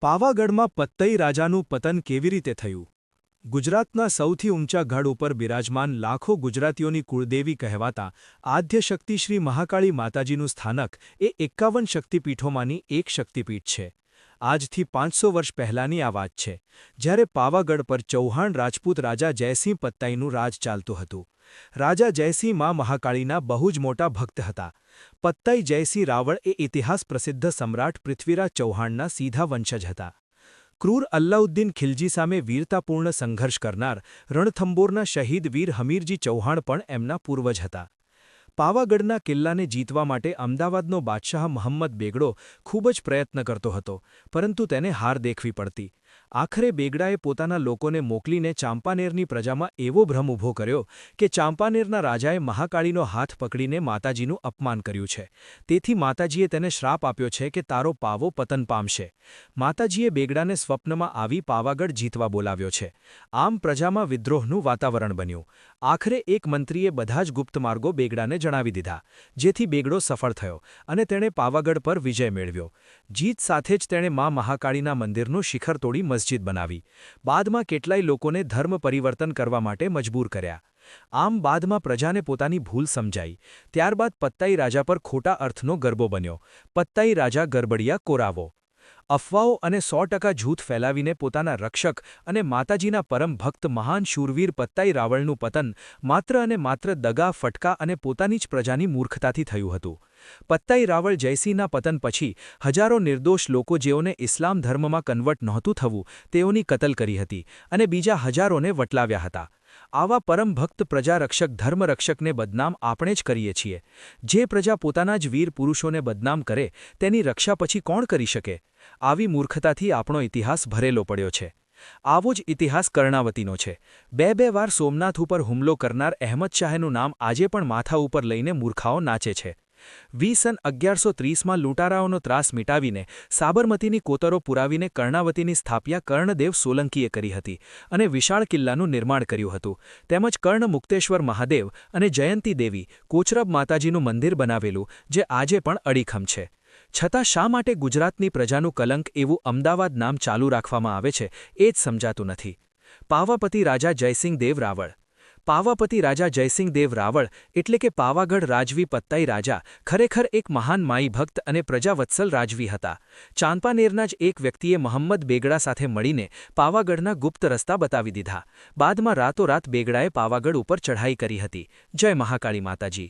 પાવાગઢમાં પત્તઈ રાજાનું પતન કેવી રીતે થયું? ગુજરાતના સૌથી ઊંચા ગઢ ઉપર બિરાજમાન લાખો ગુજરાતીઓની કુળદેવી કહેવાતા આદ્યશક્તિ શ્રી મહાકાળી માતાજીનું સ્થાનક એ 51 શક્તિપીઠોમાંની એક શક્તિપીઠ છે. આજથી 500 વર્ષ પહેલાંની આ વાત છે, જ્યારે પાવાગઢ પર ચૌહાણ રાજપૂત રાજા જયસિંહ પત્તાઈનું રાજ ચાલતું હતું. રાજા જયસિંહ મા મહાકાળીના બહુ જ મોટા ભક્ત હતા. પત્તાઈ જયસિંહ રાવળ એ ઇતિહાસ પ્રસિદ્ધ સમ્રાટ પૃથ્વીરાજ ચૌહાણના સીધા વંશજ હતા. ક્રૂર અલ્લાઉદ્દીન ખિલજી સામે વીરતાપૂર્ણ સંઘર્ષ કરનાર રણથંભોરના શહીદ વીર હમીરજી ચૌહાણ પણ એમના પૂર્વજ હતા. પાવાગઢના કિલ્લાને જીતવા માટે અમદાવાદનો બાદશાહ મહંમદ બેગડો ખૂબ જ પ્રયત્ન કરતો હતો, પરંતુ તેને હાર દેખવી પડતી. આખરે બેગડાએ પોતાના લોકોને મોકલીને ચાંપાનેરની પ્રજામાં એવો ભ્રમ ઊભો કર્યો કે ચાંપાનેરના રાજાએ મહાકાળીનો હાથ પકડીને માતાજીનું અપમાન કર્યું છે. તેથી માતાજીએ તેને શ્રાપ આપ્યો છે કે તારો પાવો પતન પામશે. માતાજીએ બેગડાને સ્વપ્નમાં આવી પાવાગઢ જીતવા બોલાવ્યો છે. આમ પ્રજામાં વિદ્રોહનું વાતાવરણ બન્યું. આખરે એક મંત્રીએ બધા જ ગુપ્ત માર્ગો બેગડાને જણાવી દીધા, જેથી બેગડો સફળ થયો અને તેણે પાવાગઢ પર વિજય મેળવ્યો. જીત સાથે જ તેણે મા મહાકાળીના મંદિરનું શિખર તોડી મસ્જિદ બનાવી. બાદમાં કેટલાય લોકોને ધર્મ પરિવર્તન કરવા માટે મજબૂર કર્યા. આમ બાદમાં પ્રજાને પોતાની ભૂલ સમજાઈ. ત્યારબાદ પત્તાઈ રાજા પર ખોટા અર્થનો ગરબો બન્યો. પત્તાઈ રાજા ગરબડિયા કોરાવો. અફવાઓ અને 100% જૂથ ફેલાવીને પોતાના રક્ષક અને માતાજીના પરમ ભક્ત મહાન શૂરવીર પત્તાઈ રાવળનું પતન માત્ર અને માત્ર દગા, ફટકા અને પોતાની જ પ્રજાની મૂર્ખતાથી થયું હતું. પત્તાઈ રાવળ જયસિંહના પતન પછી હજારો નિર્દોષ લોકો જેઓને ઇસ્લામ ધર્મમાં કન્વર્ટ નહોતું થવું તેઓની કતલ કરી હતી અને બીજા હજારોને વટલાવ્યા હતા. આવા પરમભક્ત પ્રજારક્ષક ધર્મરક્ષકને બદનામ આપણે જ કરીએ છીએ. જે પ્રજા પોતાના જ વીર પુરુષોને બદનામ કરે તેની રક્ષા પછી કોણ કરી શકે? આવી મૂર્ખતાથી આપણો ઇતિહાસ ભરેલો પડ્યો છે. આવો જ ઇતિહાસ કર્ણાવતીનો છે. બે વાર સોમનાથ ઉપર હુમલો કરનાર અહેમદ શાહનું નામ આજે પણ માથા ઉપર લઈને મૂર્ખાઓ નાચે છે. સન 1130માં લૂંટારાઓનો ત્રાસ મિટાવીને સાબરમતીની કોતરો પુરાવીને કર્ણાવતીની સ્થાપના કર્ણદેવ સોલંકીએ કરી હતી અને વિશાળ કિલ્લાનું નિર્માણ કર્યું હતું. તેમજ કર્ણમુક્તેશ્વર મહાદેવ અને જયંતી દેવી કોચરબ માતાજીનું મંદિર બનાવેલું, જે આજે પણ અડીખમ છે. છતાં શા માટે ગુજરાતની પ્રજાનું કલંક એવું અમદાવાદ નામ ચાલુ રાખવામાં આવે છે એ જ સમજાતું નથી. પાવાપતિ રાજા જયસિંહ દેવ રાવળ. પાવાપતિ રાજા જયસિંહ દેવ રાવળ એટલે કે પાવાગઢ રાજવી પત્તાઈ રાજા ખરેખર એક મહાન માઈ ભક્ત અને પ્રજાવત્સલ રાજવી હતા. ચાંપાનેરના જ એક વ્યક્તિએ મહંમદ બેગડા સાથે મળીને પાવાગઢના ગુપ્ત રસ્તા બતાવી દીધા. બાદમાં રાતોરાત બેગડાએ પાવાગઢ ઉપર ચઢાઈ કરી હતી. જય મહાકાળી માતાજી.